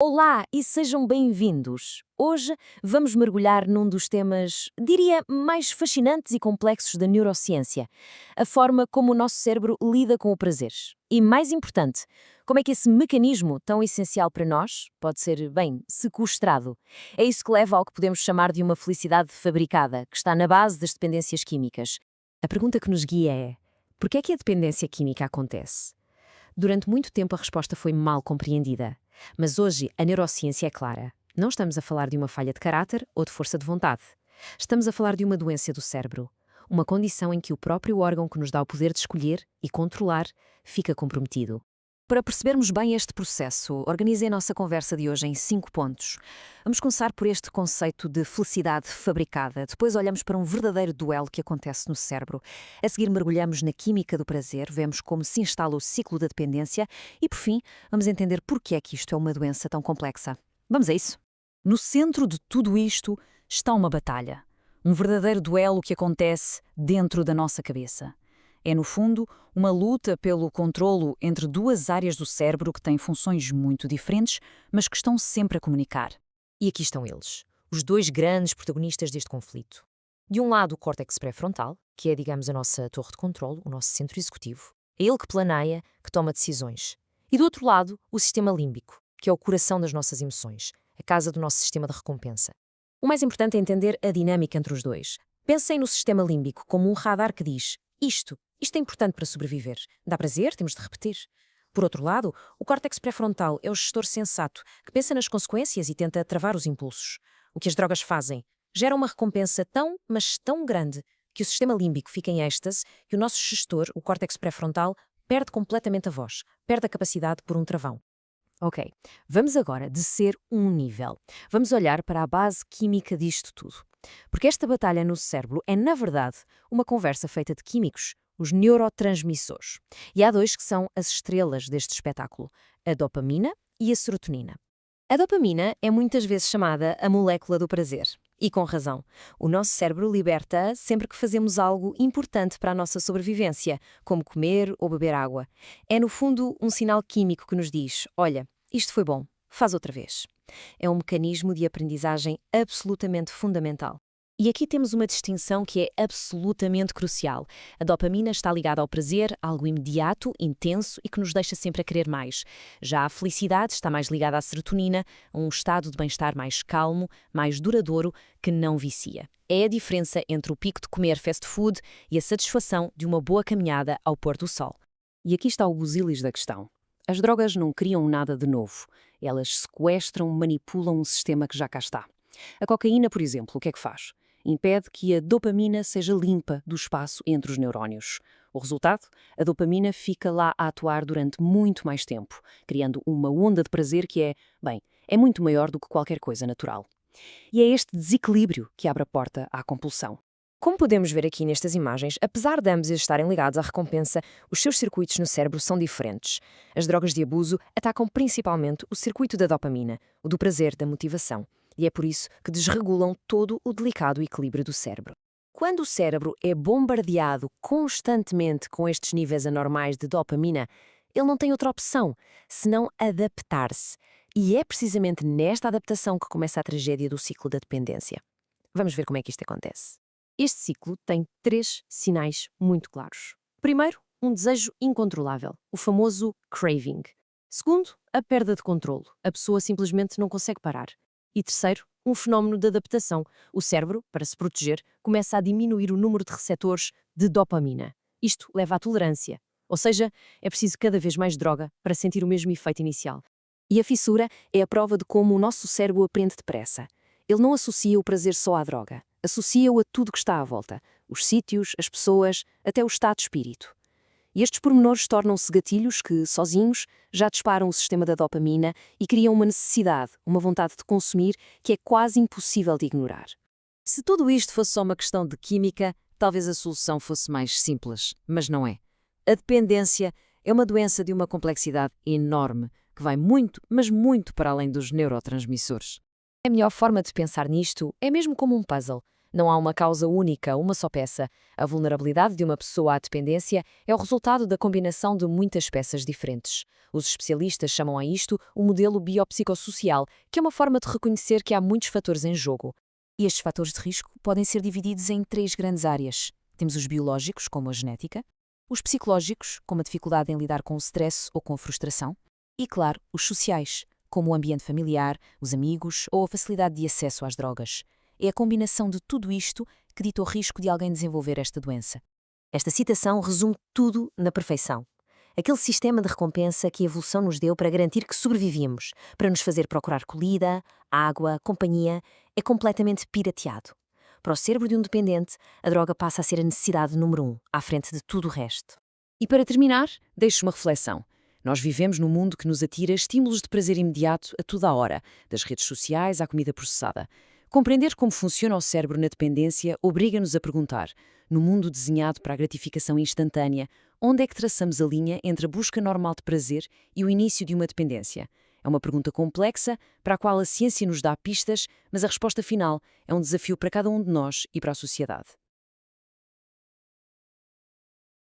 Olá e sejam bem-vindos! Hoje vamos mergulhar num dos temas, diria, mais fascinantes e complexos da neurociência: a forma como o nosso cérebro lida com o prazer. E, mais importante, como é que esse mecanismo tão essencial para nós pode ser, bem, sequestrado. É isso que leva ao que podemos chamar de uma felicidade fabricada, que está na base das dependências químicas. A pergunta que nos guia é: por que é que a dependência química acontece? Durante muito tempo a resposta foi mal compreendida. Mas hoje a neurociência é clara. Não estamos a falar de uma falha de caráter ou de força de vontade. Estamos a falar de uma doença do cérebro. Uma condição em que o próprio órgão que nos dá o poder de escolher e controlar fica comprometido. Para percebermos bem este processo, organizei a nossa conversa de hoje em 5 pontos. Vamos começar por este conceito de felicidade fabricada. Depois olhamos para um verdadeiro duelo que acontece no cérebro. A seguir mergulhamos na química do prazer, vemos como se instala o ciclo da dependência e, por fim, vamos entender por que é que isto é uma doença tão complexa. Vamos a isso? No centro de tudo isto está uma batalha. Um verdadeiro duelo que acontece dentro da nossa cabeça. É, no fundo, uma luta pelo controlo entre duas áreas do cérebro que têm funções muito diferentes, mas que estão sempre a comunicar. E aqui estão eles, os dois grandes protagonistas deste conflito. De um lado, o córtex pré-frontal, que é, digamos, a nossa torre de controlo, o nosso centro executivo. É ele que planeia, que toma decisões. E do outro lado, o sistema límbico, que é o coração das nossas emoções, a casa do nosso sistema de recompensa. O mais importante é entender a dinâmica entre os dois. Pensem no sistema límbico como um radar que diz: isto é importante para sobreviver. Dá prazer, temos de repetir. Por outro lado, o córtex pré-frontal é o gestor sensato, que pensa nas consequências e tenta travar os impulsos. O que as drogas fazem? Gera uma recompensa tão, mas tão grande, que o sistema límbico fica em êxtase e o nosso gestor, o córtex pré-frontal, perde completamente a voz, perde a capacidade por um travão. Ok, vamos agora descer um nível. Vamos olhar para a base química disto tudo. Porque esta batalha no cérebro é, na verdade, uma conversa feita de químicos, os neurotransmissores. E há dois que são as estrelas deste espetáculo, a dopamina e a serotonina. A dopamina é muitas vezes chamada a molécula do prazer. E com razão. O nosso cérebro liberta-a sempre que fazemos algo importante para a nossa sobrevivência, como comer ou beber água. É, no fundo, um sinal químico que nos diz: olha, isto foi bom, faz outra vez. É um mecanismo de aprendizagem absolutamente fundamental. E aqui temos uma distinção que é absolutamente crucial. A dopamina está ligada ao prazer, algo imediato, intenso e que nos deixa sempre a querer mais. Já a felicidade está mais ligada à serotonina, a um estado de bem-estar mais calmo, mais duradouro, que não vicia. É a diferença entre o pico de comer fast food e a satisfação de uma boa caminhada ao pôr do sol. E aqui está o busilis da questão. As drogas não criam nada de novo. Elas sequestram, manipulam um sistema que já cá está. A cocaína, por exemplo, o que é que faz? Impede que a dopamina seja limpa do espaço entre os neurónios. O resultado? A dopamina fica lá a atuar durante muito mais tempo, criando uma onda de prazer que é muito maior do que qualquer coisa natural. E é este desequilíbrio que abre a porta à compulsão. Como podemos ver aqui nestas imagens, apesar de ambos estarem ligados à recompensa, os seus circuitos no cérebro são diferentes. As drogas de abuso atacam principalmente o circuito da dopamina, o do prazer, da motivação. E é por isso que desregulam todo o delicado equilíbrio do cérebro. Quando o cérebro é bombardeado constantemente com estes níveis anormais de dopamina, ele não tem outra opção, senão adaptar-se. E é precisamente nesta adaptação que começa a tragédia do ciclo da dependência. Vamos ver como é que isto acontece. Este ciclo tem 3 sinais muito claros. Primeiro, um desejo incontrolável, o famoso craving. Segundo, a perda de controlo. A pessoa simplesmente não consegue parar. E terceiro, um fenómeno de adaptação. O cérebro, para se proteger, começa a diminuir o número de receptores de dopamina. Isto leva à tolerância. Ou seja, é preciso cada vez mais droga para sentir o mesmo efeito inicial. E a fissura é a prova de como o nosso cérebro aprende depressa. Ele não associa o prazer só à droga. Associa-o a tudo que está à volta. Os sítios, as pessoas, até o estado de espírito. E estes pormenores tornam-se gatilhos que, sozinhos, já disparam o sistema da dopamina e criam uma necessidade, uma vontade de consumir que é quase impossível de ignorar. Se tudo isto fosse só uma questão de química, talvez a solução fosse mais simples, mas não é. A dependência é uma doença de uma complexidade enorme, que vai muito, mas muito para além dos neurotransmissores. A melhor forma de pensar nisto é mesmo como um puzzle. Não há uma causa única, uma só peça. A vulnerabilidade de uma pessoa à dependência é o resultado da combinação de muitas peças diferentes. Os especialistas chamam a isto o modelo biopsicossocial, que é uma forma de reconhecer que há muitos fatores em jogo. E estes fatores de risco podem ser divididos em três grandes áreas. Temos os biológicos, como a genética, os psicológicos, como a dificuldade em lidar com o stress ou com a frustração, e, claro, os sociais, como o ambiente familiar, os amigos ou a facilidade de acesso às drogas. É a combinação de tudo isto que dita o risco de alguém desenvolver esta doença. Esta citação resume tudo na perfeição. Aquele sistema de recompensa que a evolução nos deu para garantir que sobrevivíamos, para nos fazer procurar comida, água, companhia, é completamente pirateado. Para o cérebro de um dependente, a droga passa a ser a necessidade número 1, à frente de tudo o resto. E para terminar, deixo uma reflexão. Nós vivemos num mundo que nos atira estímulos de prazer imediato a toda a hora, das redes sociais à comida processada. Compreender como funciona o cérebro na dependência obriga-nos a perguntar, no mundo desenhado para a gratificação instantânea, onde é que traçamos a linha entre a busca normal de prazer e o início de uma dependência? É uma pergunta complexa para a qual a ciência nos dá pistas, mas a resposta final é um desafio para cada um de nós e para a sociedade.